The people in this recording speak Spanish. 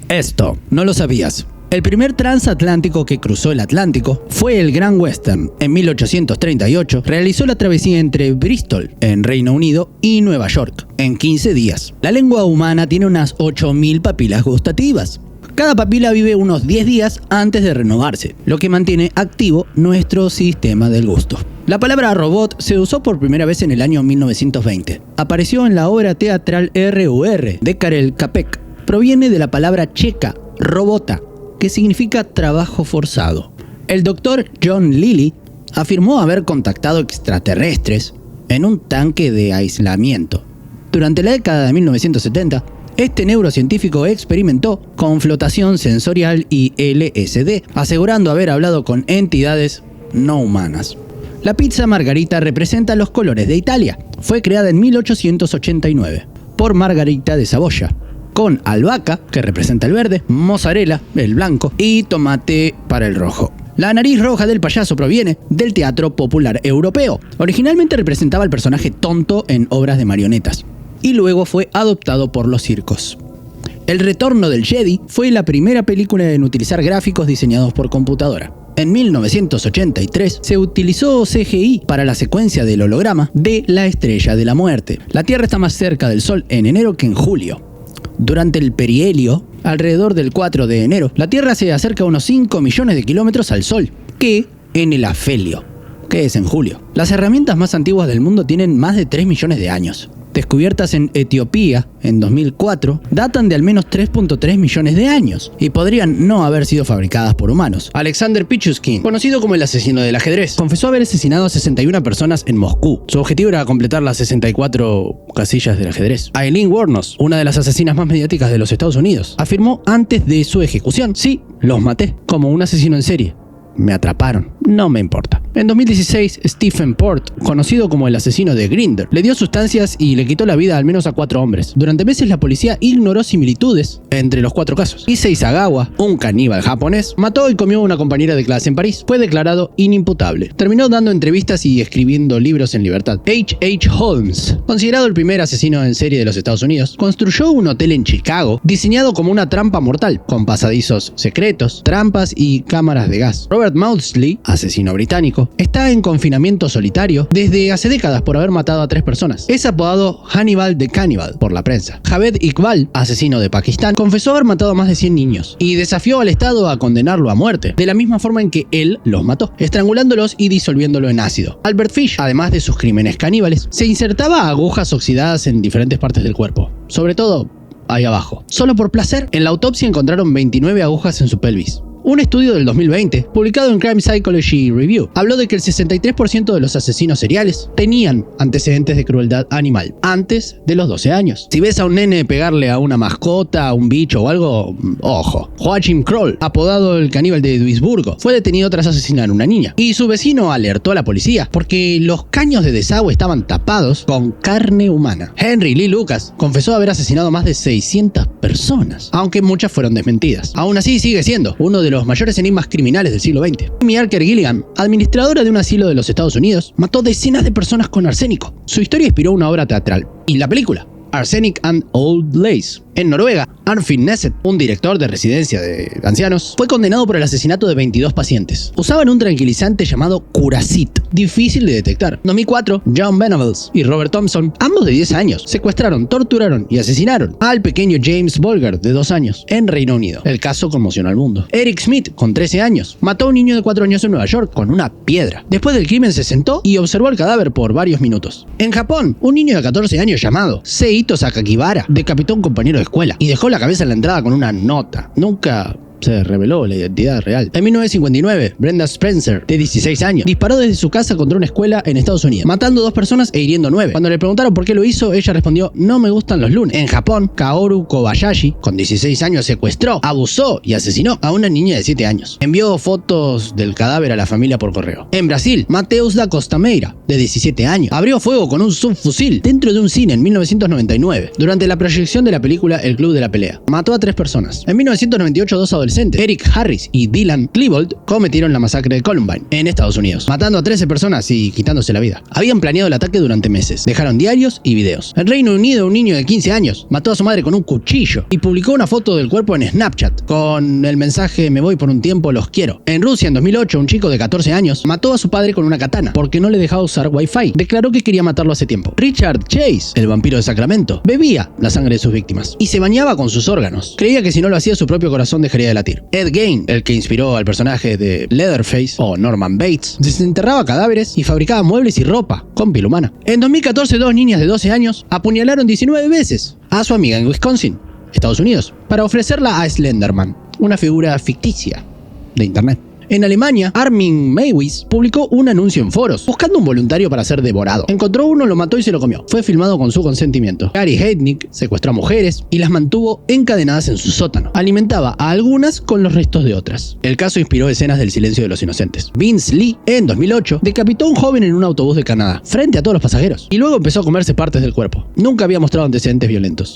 Esto no lo sabías. El primer transatlántico que cruzó el Atlántico fue el Gran Western. En 1838 realizó la travesía entre Bristol, en Reino Unido, y Nueva York, en 15 días. La lengua humana tiene unas 8.000 papilas gustativas. Cada papila vive unos 10 días antes de renovarse, lo que mantiene activo nuestro sistema del gusto. La palabra robot se usó por primera vez en el año 1920. Apareció en la obra teatral RUR de Karel Čapek. Proviene de la palabra checa, robota, que significa trabajo forzado. El doctor John Lilly afirmó haber contactado extraterrestres en un tanque de aislamiento. Durante la década de 1970, este neurocientífico experimentó con flotación sensorial y LSD, asegurando haber hablado con entidades no humanas. La pizza margarita representa los colores de Italia. Fue creada en 1889 por Margarita de Saboya, con albahaca, que representa el verde, mozzarella, el blanco, y tomate para el rojo. La nariz roja del payaso proviene del teatro popular europeo. Originalmente representaba al personaje tonto en obras de marionetas, y luego fue adoptado por los circos. El retorno del Jedi fue la primera película en utilizar gráficos diseñados por computadora. En 1983 se utilizó CGI para la secuencia del holograma de la Estrella de la Muerte. La Tierra está más cerca del Sol en enero que en julio. Durante el perihelio, alrededor del 4 de enero, la Tierra se acerca a unos 5 millones de kilómetros al Sol, que en el afelio, que es en julio. Las herramientas más antiguas del mundo tienen más de 3 millones de años. Descubiertas en Etiopía en 2004, datan de al menos 3.3 millones de años y podrían no haber sido fabricadas por humanos. Alexander Pichushkin, conocido como el asesino del ajedrez, confesó haber asesinado a 61 personas en Moscú. Su objetivo era completar las 64 casillas del ajedrez. Aileen Wuornos, una de las asesinas más mediáticas de los Estados Unidos, afirmó antes de su ejecución: "Sí, los maté, como un asesino en serie. Me atraparon, no me importa". En 2016, Stephen Port, conocido como el asesino de Grindr, le dio sustancias y le quitó la vida al menos a 4 hombres. Durante meses la policía ignoró similitudes entre los 4 casos. Issei Sagawa, un caníbal japonés, mató y comió a una compañera de clase en París. Fue declarado inimputable. Terminó dando entrevistas y escribiendo libros en libertad. H.H. Holmes, considerado el primer asesino en serie de los Estados Unidos, construyó un hotel en Chicago diseñado como una trampa mortal, con pasadizos secretos, trampas y cámaras de gas. Robert Maudsley, asesino británico, está en confinamiento solitario desde hace décadas por haber matado a 3 personas. Es apodado Hannibal the Cannibal por la prensa. Javed Iqbal, asesino de Pakistán, confesó haber matado a más de 100 niños y desafió al Estado a condenarlo a muerte, de la misma forma en que él los mató, estrangulándolos y disolviéndolo en ácido. Albert Fish, además de sus crímenes caníbales, se insertaba agujas oxidadas en diferentes partes del cuerpo, sobre todo ahí abajo. Solo por placer, en la autopsia encontraron 29 agujas en su pelvis. Un estudio del 2020, publicado en Crime Psychology Review, habló de que el 63% de los asesinos seriales tenían antecedentes de crueldad animal antes de los 12 años. Si ves a un nene pegarle a una mascota, a un bicho o algo, ojo. Joachim Kroll, apodado el caníbal de Duisburgo, fue detenido tras asesinar a una niña. Y su vecino alertó a la policía porque los caños de desagüe estaban tapados con carne humana. Henry Lee Lucas confesó haber asesinado más de 600 personas, aunque muchas fueron desmentidas. Aún así sigue siendo uno de los mayores enigmas criminales del siglo XX. Amy Archer Gilligan, administradora de un asilo de los Estados Unidos, mató decenas de personas con arsénico. Su historia inspiró una obra teatral y la película Arsenic and Old Lace. En Noruega, Arnfinn Nesset, un director de residencia de ancianos, fue condenado por el asesinato de 22 pacientes. Usaban un tranquilizante llamado Curacit, difícil de detectar. En 2004, John Venables y Robert Thompson, ambos de 10 años, secuestraron, torturaron y asesinaron al pequeño James Bolger, de 2 años, en Reino Unido. El caso conmocionó al mundo. Eric Smith, con 13 años, mató a un niño de 4 años en Nueva York con una piedra. Después del crimen se sentó y observó el cadáver por varios minutos. En Japón, un niño de 14 años llamado Seito Sakakibara decapitó a un compañero de escuela y dejó la cabeza en la entrada con una nota. Nunca se reveló la identidad real. En 1959, Brenda Spencer, de 16 años, disparó desde su casa contra una escuela en Estados Unidos, matando 2 personas e hiriendo 9. Cuando le preguntaron por qué lo hizo, ella respondió: "No me gustan los lunes". En Japón, Kaoru Kobayashi, con 16 años, secuestró, abusó y asesinó a una niña de 7 años. Envió fotos del cadáver a la familia por correo. En Brasil, Mateus da Costa Meira, de 17 años, abrió fuego con un subfusil dentro de un cine en 1999, durante la proyección de la película El Club de la Pelea. Mató a 3 personas. En 1998, 2 adolescentes adolescentes, Eric Harris y Dylan Klebold, cometieron la masacre de Columbine, en Estados Unidos, matando a 13 personas y quitándose la vida. Habían planeado el ataque durante meses, dejaron diarios y videos. En Reino Unido, un niño de 15 años mató a su madre con un cuchillo y publicó una foto del cuerpo en Snapchat, con el mensaje "me voy por un tiempo, los quiero". En Rusia, en 2008, un chico de 14 años mató a su padre con una katana, porque no le dejaba usar Wi-Fi. Declaró que quería matarlo hace tiempo. Richard Chase, el vampiro de Sacramento, bebía la sangre de sus víctimas y se bañaba con sus órganos. Creía que si no lo hacía, su propio corazón dejaría de latir. Ed Gein, el que inspiró al personaje de Leatherface o Norman Bates, desenterraba cadáveres y fabricaba muebles y ropa con piel humana. En 2014, dos niñas de 12 años apuñalaron 19 veces a su amiga en Wisconsin, Estados Unidos, para ofrecerla a Slenderman, una figura ficticia de internet. En Alemania, Armin Meiwes publicó un anuncio en foros, buscando un voluntario para ser devorado. Encontró uno, lo mató y se lo comió. Fue filmado con su consentimiento. Gary Heidnik secuestró a mujeres y las mantuvo encadenadas en su sótano. Alimentaba a algunas con los restos de otras. El caso inspiró escenas del Silencio de los Inocentes. Vince Lee, en 2008, decapitó a un joven en un autobús de Canadá, frente a todos los pasajeros, y luego empezó a comerse partes del cuerpo. Nunca había mostrado antecedentes violentos.